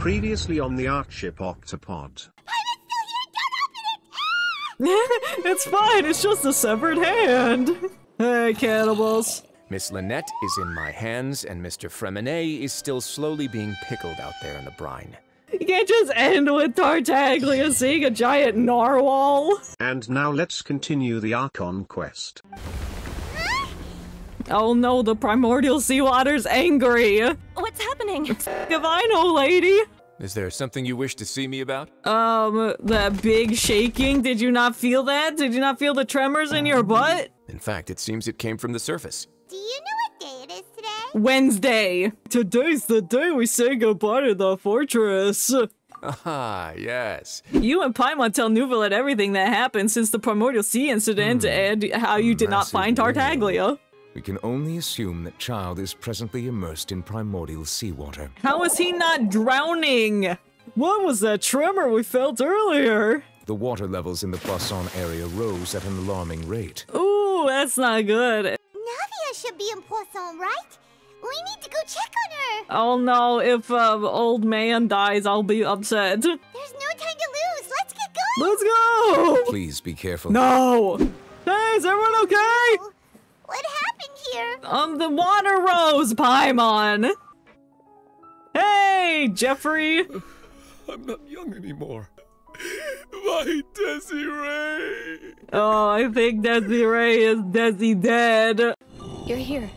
Previously on the Archship Octopod. It's fine, it's just a severed hand. Hey, cannibals. Miss Lynette is in my hands, and Mr. Fremenet is still slowly being pickled out there in the brine. You can't just end with Tartaglia seeing a giant narwhal. And now let's continue the Archon Quest. Oh no, the primordial seawater's angry. What's happening? If I know, lady. Is there something you wish to see me about? That big shaking. Did you not feel that? Did you not feel the tremors in your butt? In fact, it seems it came from the surface. Do you know what day it is today? Wednesday. Today's the day we say goodbye to the fortress. Ah, yes. You and Paimon tell Neuvillette everything that happened since the primordial sea incident and how you did not find Tartaglia. We can only assume that child is presently immersed in primordial seawater. How is he not drowning? What was that tremor we felt earlier? The water levels in the Poisson area rose at an alarming rate. Ooh, that's not good. Navia should be in Poisson, right? We need to go check on her. Oh no, if old man dies, I'll be upset. There's no time to lose. Let's get going. Let's go! Please be careful. No! Hey, is everyone okay? What happened here? The water rose, Paimon. Hey, Jeffrey. I'm not young anymore. My Desiree. Oh, I think Desiree is Desi dead. You're here.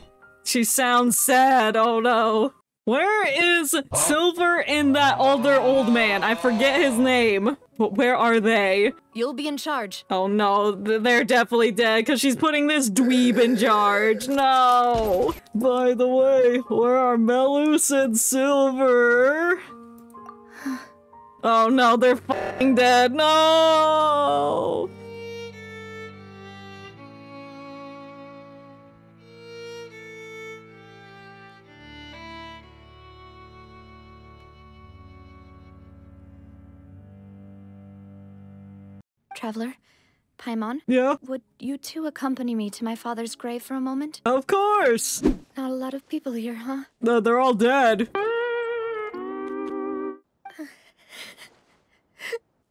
She sounds sad, oh no. Where is Silver and that other old man? I forget his name. But where are they? You'll be in charge. Oh no, they're definitely dead because she's putting this dweeb in charge. No! By the way, where are Melus and Silver? Oh no, they're f***ing dead. No! Traveler, Paimon? Yeah? Would you two accompany me to my father's grave for a moment? Of course! Not a lot of people here, huh? No, they're all dead. Navia,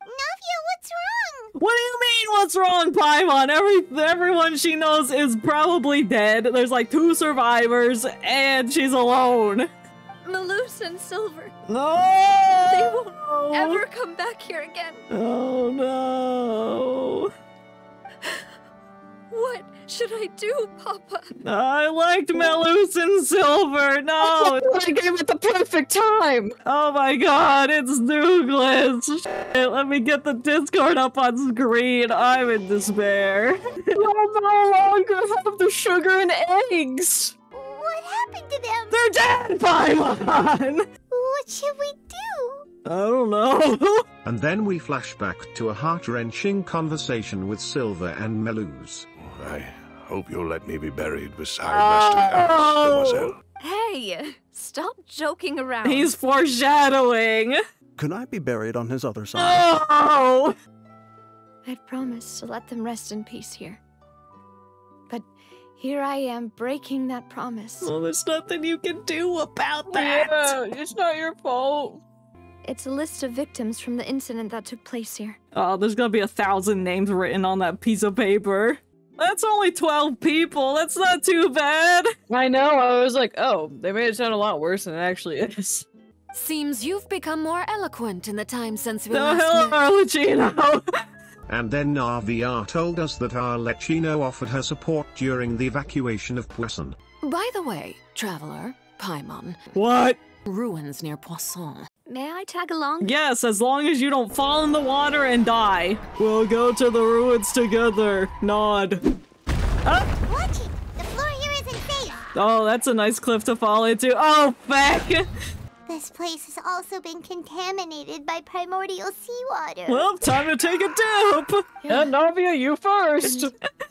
what's wrong? What do you mean, what's wrong, Paimon? Everyone she knows is probably dead. There's like 2 survivors, and she's alone. Melus and Silver. No! They won't ever come back here again. Oh no. What should I do, Papa? I liked Melus and Silver. No! I gave it the perfect time! Oh my god, it's Dooglas. Shit, let me get the Discord up on screen. I'm in despair. I'll no longer have the sugar and eggs! What happened to them? They're dead, Paimon! What should we do? I don't know. And then we flash back to a heart-wrenching conversation with Silver and Melus. I hope you'll let me be buried beside Master Harris, Demoiselle. Hey, stop joking around. He's foreshadowing. Can I be buried on his other side? Oh! I'd promised to let them rest in peace here. But here I am breaking that promise. Well, there's nothing you can do about that. Yeah, it's not your fault. It's a list of victims from the incident that took place here. Oh, there's gonna be 1,000 names written on that piece of paper. That's only 12 people. That's not too bad. I know, I was like, oh, they made it sound a lot worse than it actually is. Seems you've become more eloquent in the time since we The last hell, met. Arlecchino. And then Navia told us that Arlecchino offered her support during the evacuation of Poisson. By the way, traveler, Paimon. What? Ruins near Poisson. May I tag along? Yes, as long as you don't fall in the water and die. We'll go to the ruins together. Nod. Watch it! The floor here isn't safe! Oh, that's a nice cliff to fall into. Oh, feck! This place has also been contaminated by primordial seawater. Well, time to take a dip. Yeah, Navia, you first.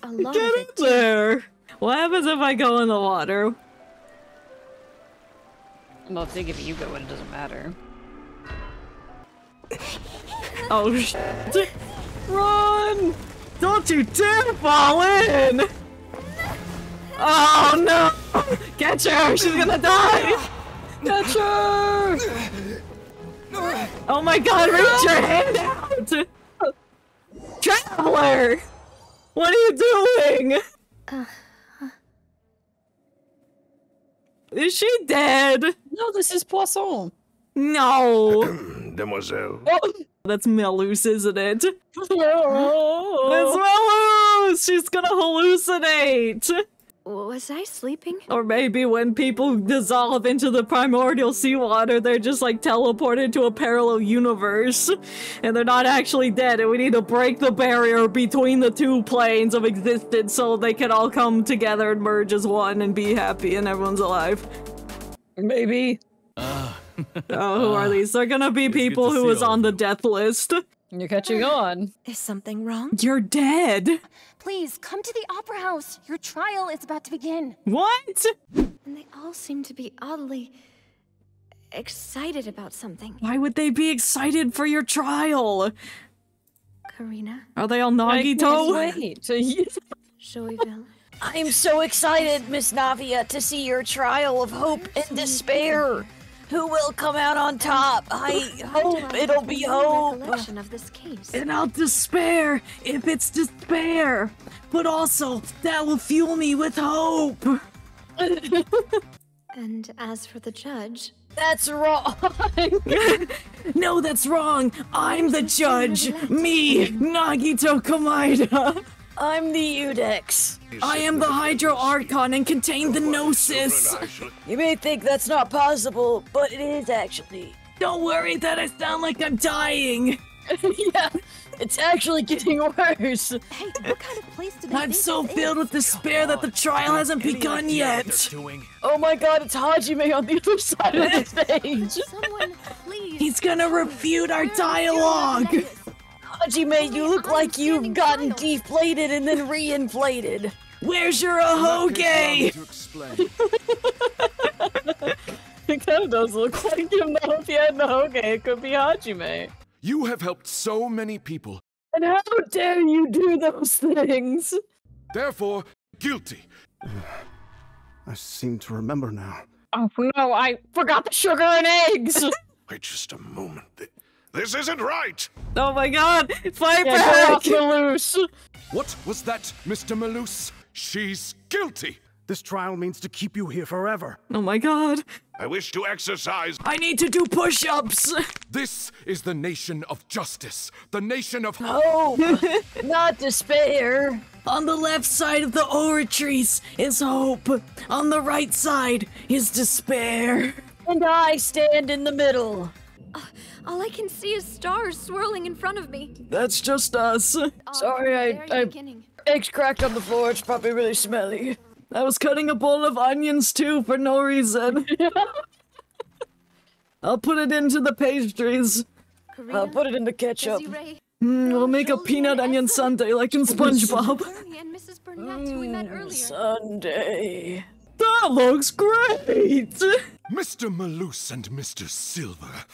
A lot Get of in it, too. there. What happens if I go in the water? Well, if they give you go, it doesn't matter. Oh, shit. Run! Don't you dare fall in! Oh, no! Catch her! She's gonna die! Catch her! Oh my god, reach your hand out! Traveler! What are you doing? Is she dead? No, this is Poisson. No. Demoiselle. That's Melus, isn't it? That's Melus! She's gonna hallucinate! Was I sleeping? Or maybe when people dissolve into the primordial seawater, they're just like teleported to a parallel universe. And they're not actually dead, and we need to break the barrier between the two planes of existence so they can all come together and merge as one and be happy and everyone's alive. Maybe. Oh, who are these? They're gonna be people who was on the death list. You're catching on. Is something wrong? You're dead. Please, come to the Opera House. Your trial is about to begin. What? And they all seem to be oddly excited about something. Why would they be excited for your trial? Karina? Are they all Nagito? Wait. Joyville? I'm so excited, Miss Navia, to see your trial of hope and despair. Who will come out on top? I hope it'll be hope. Of this case. And I'll despair if it's despair. But also, that will fuel me with hope. And as for the judge... That's wrong. No, that's wrong. I'm the judge. Me, Nagito Komaeda. I'm the Udex. I am the Hydro Archon and contain the Gnosis. You may think that's not possible, but it is actually. Don't worry that I sound like I'm dying. Yeah, it's actually getting worse. Hey, what kind of place do they I'm think so this filled with despair that the trial hasn't begun yet. Oh my god, it's Hajime on the other side of the stage. Someone, please. He's gonna refute our dialogue. Hajime, you look like you've gotten deflated and then reinflated. Where's your ahoge? It kind of does look like him though. If he had no okay, it could be Hajime. You have helped so many people. And how dare you do those things? Therefore, guilty. I seem to remember now. Oh no, I forgot the sugar and eggs! Wait just a moment. This isn't right! Oh my god, fight Yeah, back! go off, Malus. What was that, Mr. Malus? She's guilty! This trial means to keep you here forever. Oh my god. I wish to exercise. I need to do push-ups! This is the nation of justice. The nation of Hope, not despair. On the left side of the oratories is hope. On the right side is despair. And I stand in the middle. All I can see is stars swirling in front of me. That's just us. Sorry, eggs cracked on the floor. It's probably really smelly. I was cutting a bowl of onions too for no reason. I'll put it into the pastries. Karina, I'll put it in the ketchup. Desiree, We'll make a peanut onion sundae like in SpongeBob. Bernie and Mrs. Burnett, who we met earlier. Sunday. That looks great! Mr. Malus and Mr. Silver.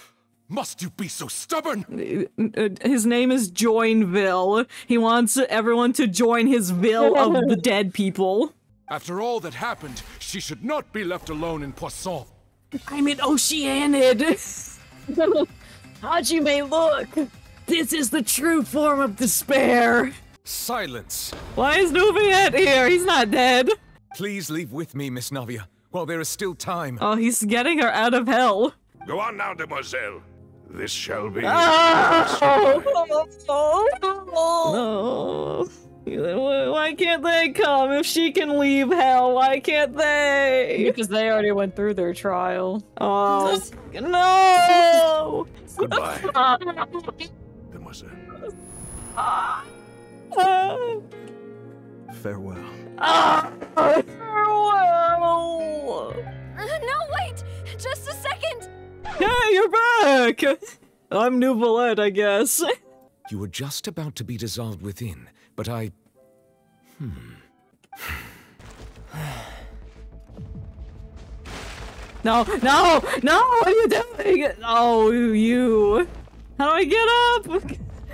Must you be so stubborn? His name is Joinville. He wants everyone to join his ville of the dead people. After all that happened, she should not be left alone in Poisson. I'm an Oceanid. Hajime, look! This is the true form of despair. Silence. Why is Nuviet here? He's not dead. Please leave with me, Miss Navia, while there is still time. Oh, he's getting her out of hell. Go on now, demoiselle. This shall be. No. Why can't they come? If she can leave hell, why can't they? Because they already went through their trial. Oh, no! Goodbye, demoiselle. Farewell. Farewell! No, wait! Just a second! Hey, you're back! I'm New Valette, I guess. You were just about to be dissolved within, but I... No, what are you doing? Oh, you. How do I get up?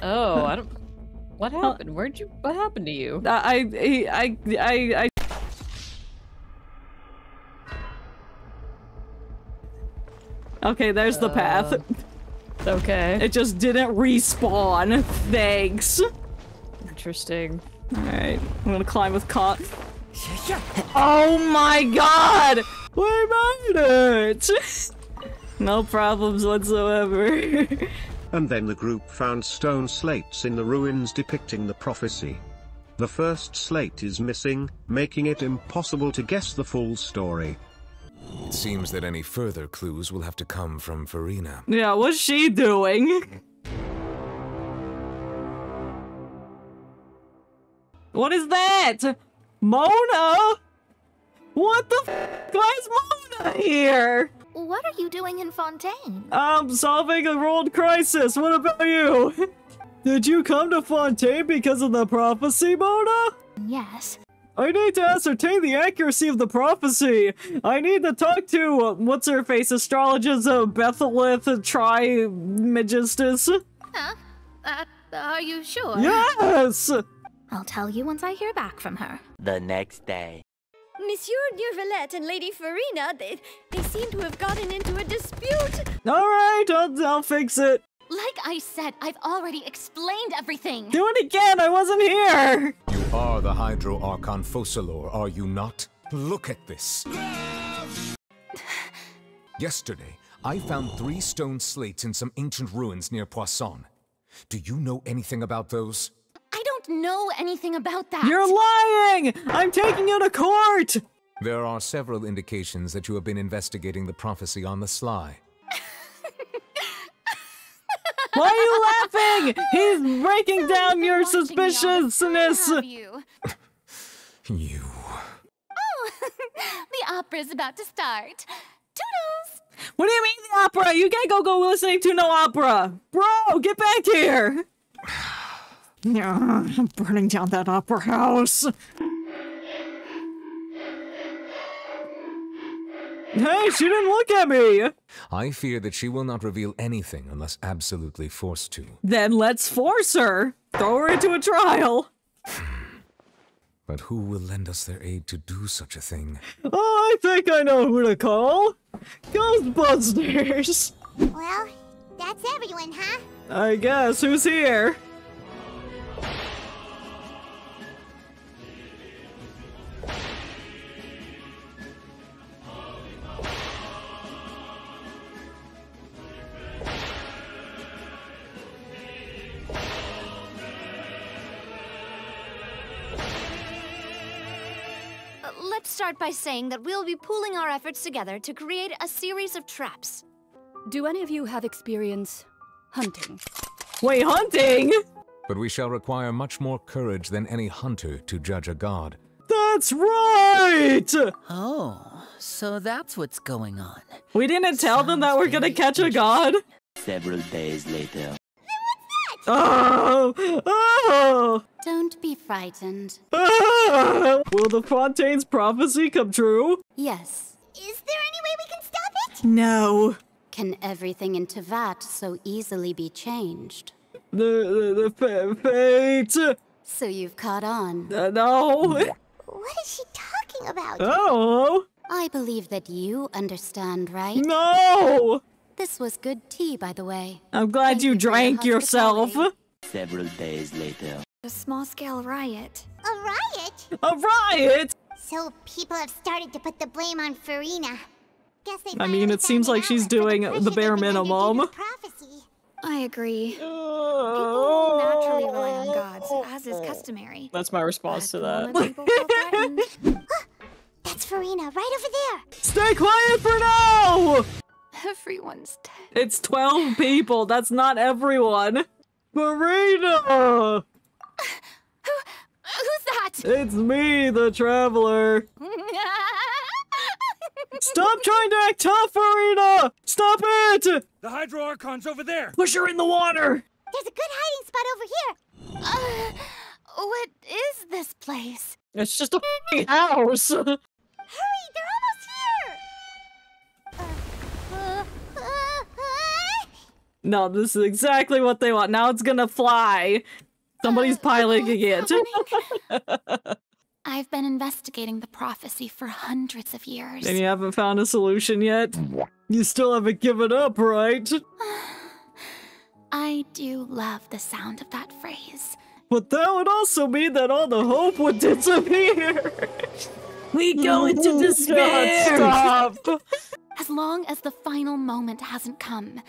Oh, I don't... What happened? What happened to you? I Okay, there's the path. Okay. It just didn't respawn. Thanks. Interesting. Alright, I'm gonna climb with Cot. Oh my god! We made it! No problems whatsoever. And then the group found stone slates in the ruins depicting the prophecy. The first slate is missing, making it impossible to guess the full story. It seems that any further clues will have to come from Farina. Yeah, what's she doing? What is that? Mona? What the f? Why is Mona here? What are you doing in Fontaine? I'm solving a world crisis. What about you? Did you come to Fontaine because of the prophecy, Mona? Yes. I need to ascertain the accuracy of the prophecy. I need to talk to, what's-her-face, astrologist Bethelith Trimegistus. Huh? Are you sure? Yes! I'll tell you once I hear back from her. The next day. Monsieur Neurvalette and Lady Farina, they seem to have gotten into a dispute. Alright, I'll fix it. Like I said, I've already explained everything. Do it again, I wasn't here! You are the Hydro Archon Fulero, are you not? Look at this. Yesterday, I found 3 stone slates in some ancient ruins near Poisson. Do you know anything about those? I don't know anything about that. You're lying! I'm taking you to court! There are several indications that you have been investigating the prophecy on the sly. Why are you laughing? He's breaking down your suspiciousness! You. Oh, the opera's about to start. Toodles! What do you mean the opera? You can't go listening to no opera! Bro, get back here! I'm burning down that opera house. Hey, she didn't look at me! I fear that she will not reveal anything unless absolutely forced to. Then let's force her! Throw her into a trial! But who will lend us their aid to do such a thing? Oh, I think I know who to call! Ghostbusters! well, that's everyone, huh? I guess. Who's here? Let's start by saying that we'll be pooling our efforts together to create a series of traps. Do any of you have experience hunting? Wait, hunting? But we shall require much more courage than any hunter to judge a god. That's right! Oh, so that's what's going on. We didn't tell them that we're gonna catch a god? Several days later. Oh! Oh! Don't be frightened. Ah! Will the Fontaine's prophecy come true? Yes. Is there any way we can stop it? No. Can everything in Tevat so easily be changed? The fate. So you've caught on. No. What is she talking about? Oh. I believe that you understand, right? No. This was good tea, by the way. I'm glad you drank yourself. Several days later. A small-scale riot. A riot? A riot? So people have started to put the blame on Farina. Guess they I mean, it seems like she's doing the bare minimum. I agree. People naturally rely on gods, as is customary. That's my response to that. That's Farina, right over there. Stay quiet for now! Everyone's dead. It's 12 people. That's not everyone. Marina! Who's that? It's me, the Traveler. Stop trying to act tough, Marina! Stop it! The Hydro Archon's over there. Push her in the water. There's a good hiding spot over here. What is this place? It's just a house. Hurry, they're almost here. No, this is exactly what they want. Now it's gonna fly. Somebody's piloting it. I've been investigating the prophecy for hundreds of years. And you haven't found a solution yet? You still haven't given up, right? I do love the sound of that phrase. But that would also mean that all the hope would disappear. We go into despair. God, stop. As long as the final moment hasn't come,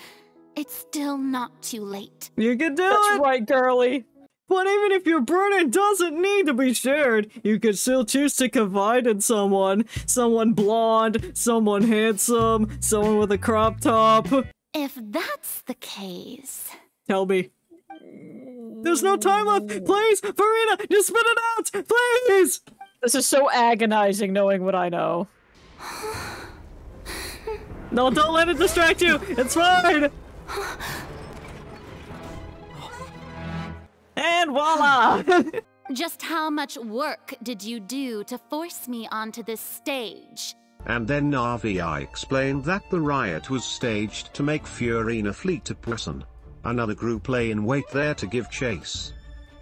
it's still not too late. You can do it. That's right, girly. But even if your burden doesn't need to be shared, you could still choose to confide in someone. Someone blonde, someone handsome, someone with a crop top. If that's the case... Tell me. There's no time left! Please! Farina! Just spit it out! Please! This is so agonizing knowing what I know. No, don't let it distract you! It's fine! And voila! Just how much work did you do to force me onto this stage? And then Navia explained that the riot was staged to make Fiorina flee to Poisson. Another group lay in wait there to give chase.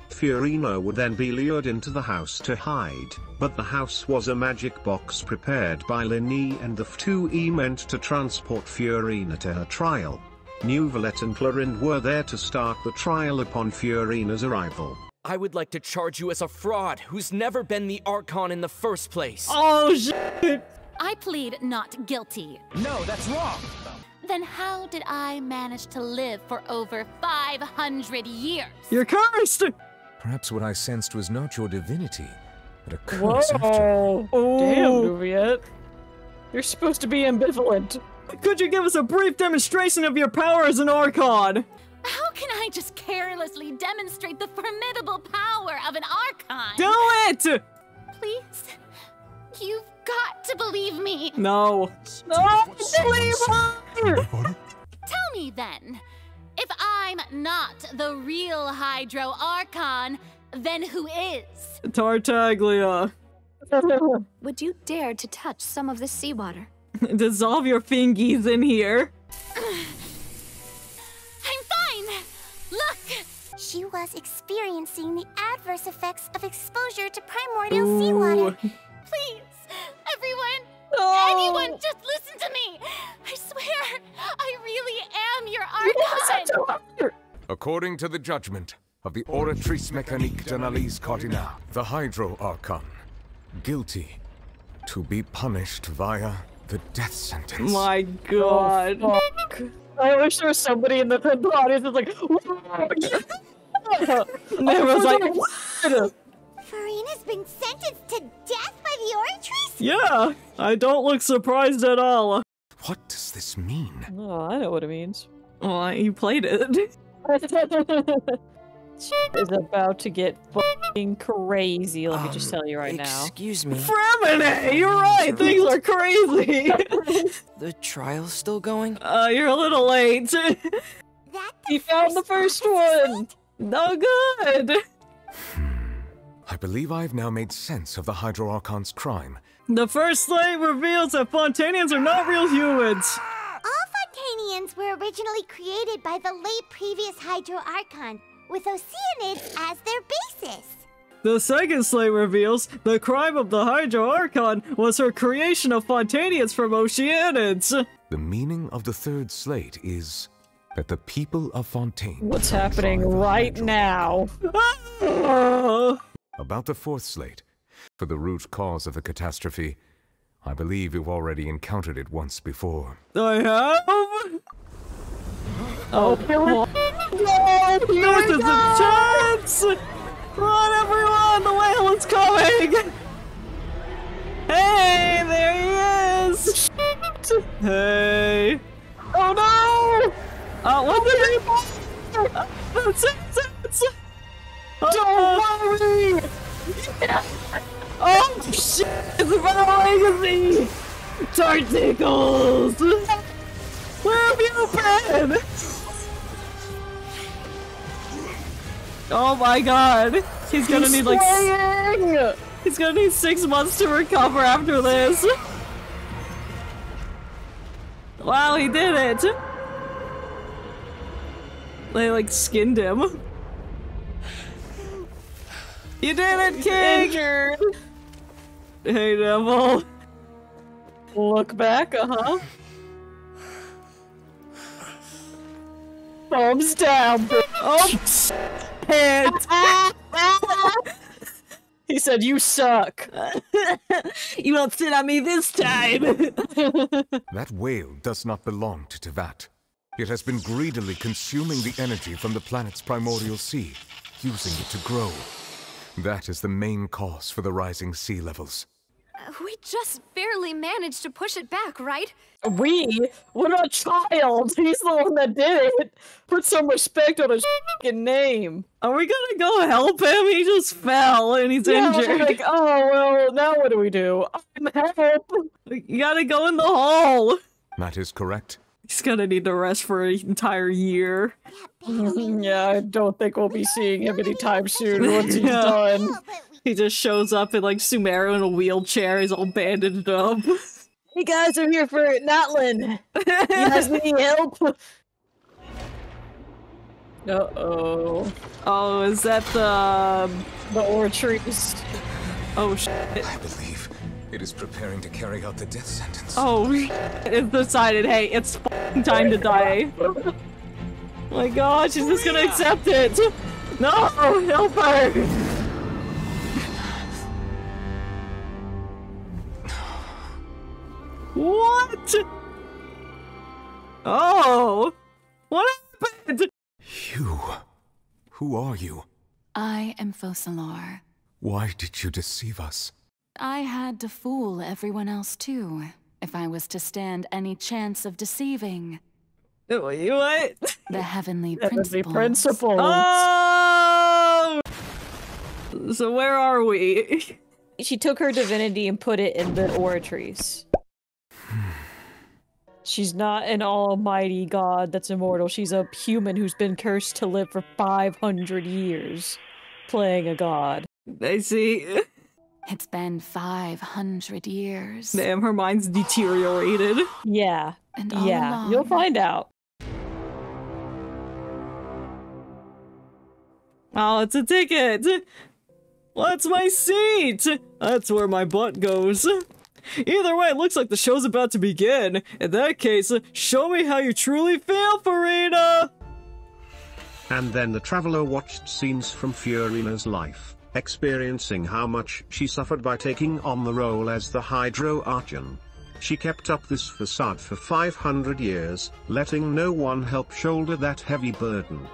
Fiorina would then be lured into the house to hide, but the house was a magic box prepared by Linny and the F2E meant to transport Fiorina to her trial. Nuvalet and Clorind were there to start the trial upon Fiorina's arrival. I would like to charge you as a fraud who's never been the Archon in the first place. Oh shit! I plead not guilty. No, that's wrong! Then how did I manage to live for over 500 years? You're cursed! Perhaps what I sensed was not your divinity, but a curse after all. Whoa! Damn, Nuviet. You're supposed to be ambivalent. Could you give us a brief demonstration of your power as an Archon? How can I just carelessly demonstrate the formidable power of an Archon? Do it! Please, you've got to believe me. No. No, believe her! Tell me then, if I'm not the real Hydro Archon, then who is? Tartaglia. Would you dare to touch some of the seawater? Dissolve your fingies in here. I'm fine! Look! She was experiencing the adverse effects of exposure to primordial seawater. Please, everyone, anyone, just listen to me! I swear, I really am your Archon! According to the judgment of the Oratrice Mécanique d'Analyse Cardinale, the Hydro Archon, guilty to be punished via the death sentence. My god. Oh, fuck. I wish there was somebody in the audience that's like, Never was like, Farina's been sentenced to death by the Oratrice? yeah, I don't look surprised at all. What does this mean? Oh, I know what it means. Oh, you played it. Is about to get fucking crazy, let me just tell you right now. Excuse me. Fremine, you're right, things are crazy. The trial's still going? You're a little late. He found the first one! No good. I believe I've now made sense of the Hydro Archon's crime. The first slate reveals that Fontainians are not real humans. All Fontainians were originally created by the late previous Hydro Archon, with Oceanids as their basis. The second slate reveals the crime of the Hydro Archon was her creation of Fontainians from Oceanids. The meaning of the third slate is that the people of Fontaine... What's happening right now? About the fourth slate, for the root cause of the catastrophe, I believe you've already encountered it once before. I have? Oh, no! This is intense! Run, everyone! The whale is coming! Hey, there he is! Hey! Oh no! What's it? That's it! Don't worry! Oh shit! It's about legacy! Tartikles! Where have you been? Oh my god! He's gonna need like he's gonna need 6 months to recover after this. Wow, he did it! They like skinned him. You did it, King! Injured. Hey, Devil. Look back, Thumbs down. Oh, shit. He said, "You suck." You won't sit on me this time. That whale does not belong to Tevat. It has been greedily consuming the energy from the planet's primordial sea, using it to grow. That is the main cause for the rising sea levels. We just barely managed to push it back, right? We? What about Child? He's the one that did it. Put some respect on his f***ing name. Are we gonna go help him? He just fell and he's injured. Like, oh, well, now what do we do? Help! You gotta go in the hole. That is correct. He's gonna need to rest for an entire year. Yeah, I don't think we'll be seeing him anytime soon once he's done. He just shows up in like Sumeru in a wheelchair. He's all bandaged up. Hey guys, I'm here for Natlin. You guys need help? Uh-oh. Oh, is that the Oratrice? Oh shit. I believe it is preparing to carry out the death sentence. Oh, it's decided, hey, it's f***ing time to die. Oh my god, she's just gonna accept it. No, help her. What? Oh, what happened? You, who are you? I am Fulero. Why did you deceive us? I had to fool everyone else too, if I was to stand any chance of deceiving. What? The heavenly principles. Oh! So where are we? She took her divinity and put it in the Oratrice. She's not an almighty god that's immortal. She's a human who's been cursed to live for 500 years, playing a god. I see. It's been 500 years. Damn, her mind's deteriorated. Yeah. And all along, you'll find out. Oh, it's a ticket! What's my seat? That's where my butt goes. Either way, it looks like the show's about to begin. In that case, show me how you truly feel, Farina! And then the traveler watched scenes from Fiorina's life, experiencing how much she suffered by taking on the role as the Hydro Archon. She kept up this facade for 500 years, letting no one help shoulder that heavy burden.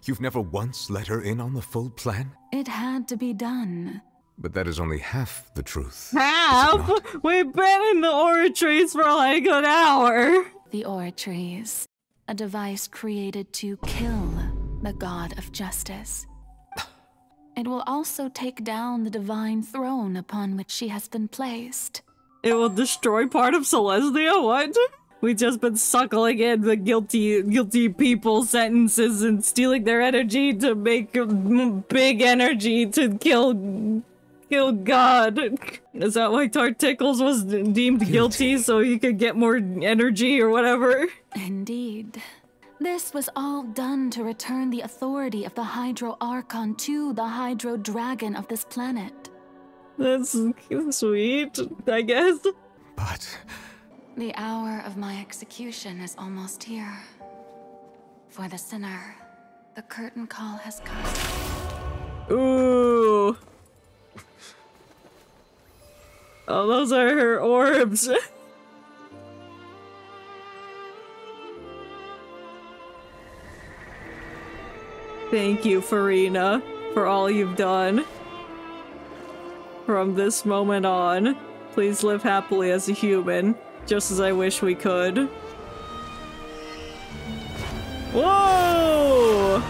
You've never once let her in on the full plan? It had to be done. But that is only half the truth. Half? We've been in the Oratrice for like an hour. The Oratrice, a device created to kill the god of justice. It will also take down the divine throne upon which she has been placed. It will destroy part of Celestia? What? We've just been suckling in the guilty people's sentences and stealing their energy to make big energy to kill God. Is that why Tartickles was deemed guilty so he could get more energy or whatever? Indeed. This was all done to return the authority of the Hydro Archon to the Hydro Dragon of this planet. That's sweet, I guess. But... the hour of my execution is almost here. For the sinner, the curtain call has come. Ooh. Oh, those are her orbs. Thank you, Farina, for all you've done. From this moment on, please live happily as a human, just as I wish we could. Whoa!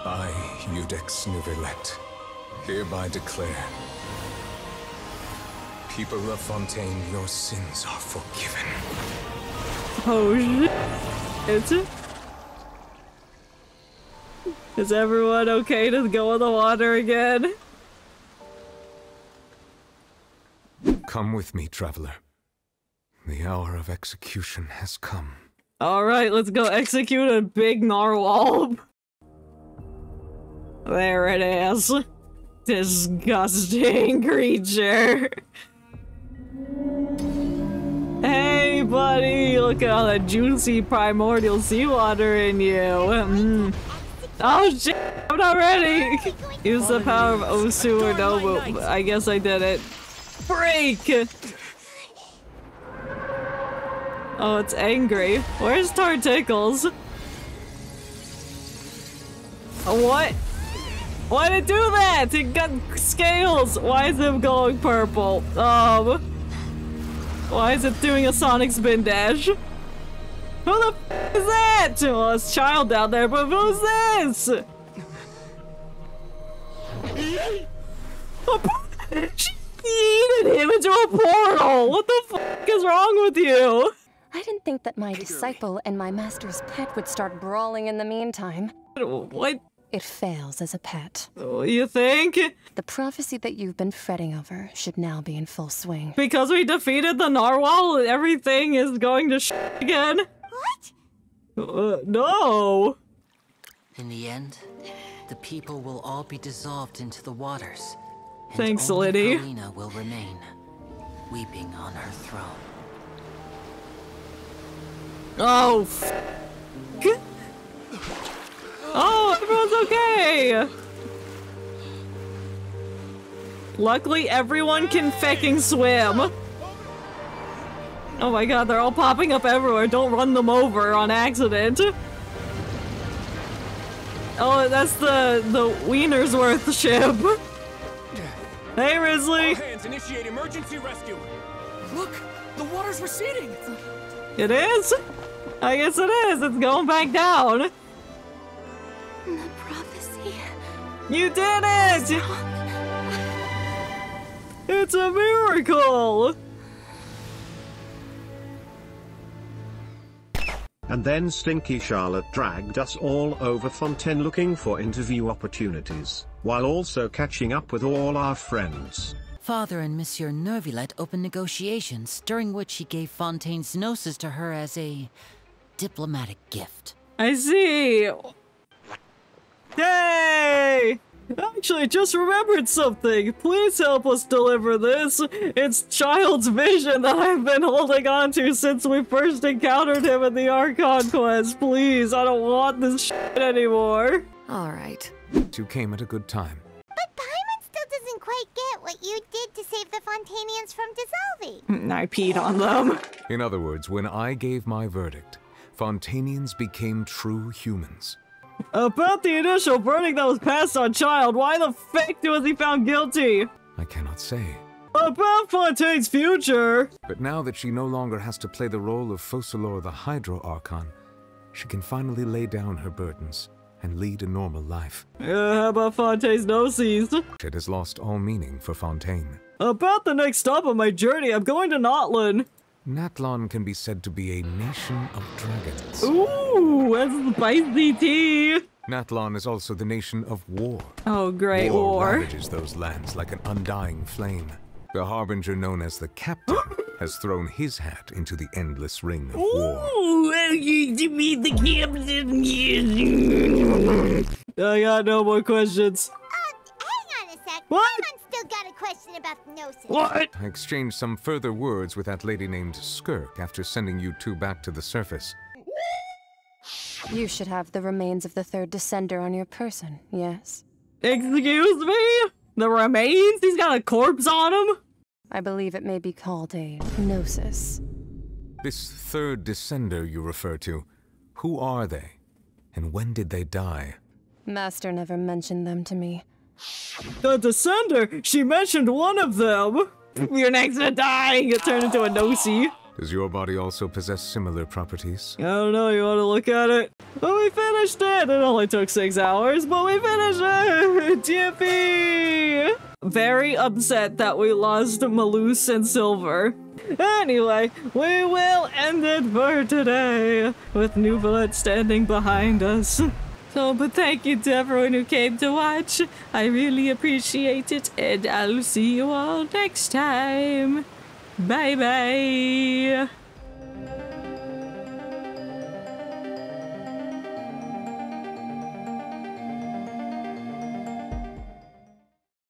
I, Judex Nuvelet, hereby declare, people of Fontaine, your sins are forgiven. Oh shit. Is everyone okay to go in the water again? Come with me, traveler. The hour of execution has come. Alright, let's go execute a big narwhal. There it is. Disgusting creature. Hey, Hey, buddy! Look at all that juicy primordial seawater in you. Oh shit! I'm not ready! Use the power of Osu or Nobu. I guess I did it. Break! Oh, it's angry. Where's Tartickles? What? Why did it do that? It got scales! Why is it going purple? Why is it doing a Sonic spin dash? Who the f is that? Well, it's Child down there, but who's this? She yeeted him into a portal! What the f is wrong with you? I didn't think that my disciple and my master's pet would start brawling in the meantime. What? It fails as a pet. You think? The prophecy that you've been fretting over should now be in full swing. Because we defeated the narwhal, everything is going to again? What? No! In the end, the people will all be dissolved into the waters. Thanks, only Liddy. Farina will remain, weeping on her throne. Oh, f***. Oh, everyone's okay! Luckily, everyone can fecking swim. Oh my god, they're all popping up everywhere. Don't run them over on accident. Oh, that's the Wienersworth ship. Hey, Risley! All hands initiate emergency rescue! Look! The water's receding! It is? I guess it is. It's going back down. The prophecy. You did it! It's a miracle! And then Stinky Charlotte dragged us all over Fontaine looking for interview opportunities, while also catching up with all our friends. Father and Monsieur Nervilette opened negotiations, during which he gave Fontaine's gnosis to her as a diplomatic gift. I see! Yay! Actually, just remembered something. Please help us deliver this. It's Child's vision that I've been holding on to since we first encountered him in the Archon Quest. Please, I don't want this shit anymore. Alright. You came at a good time. But Paimon still doesn't quite get what you did to save the Fontainians from dissolving. I peed on them. In other words, when I gave my verdict, Fontainians became true humans. About the initial verdict that was passed on Child, why the fuck was he found guilty? I cannot say. About Fontaine's future! But now that she no longer has to play the role of Fulero the Hydro Archon, she can finally lay down her burdens and lead a normal life. How about Fontaine's gnosis? It has lost all meaning for Fontaine. About the next stop on my journey, I'm going to Notlin. Natlon can be said to be a nation of dragons. Ooh, that's spicy tea! Natlon is also the nation of war. Oh, great war. Ravages those lands like an undying flame. The harbinger known as the Captain has thrown his hat into the endless ring of war. Ooh, you mean the Captain? I got no more questions. Hang on a sec. What? Paimon's still got a question about the gnosis. What? I exchanged some further words with that lady named Skirk after sending you two back to the surface. You should have the remains of the third descender on your person, yes? Excuse me? The remains? He's got a corpse on him? I believe it may be called a gnosis. This third descender you refer to, who are they? And when did they die? Master never mentioned them to me. The descender? She mentioned one of them. You're next to dying. You turn into a nosy. Does your body also possess similar properties? I don't know, you wanna look at it? But we finished it! It only took 6 hours, but we finished it! Yippee! Very upset that we lost Malus and Silver. Anyway, we will end it for today, with Nuvalet standing behind us. So, but thank you to everyone who came to watch. I really appreciate it, and I'll see you all next time. Bye bye!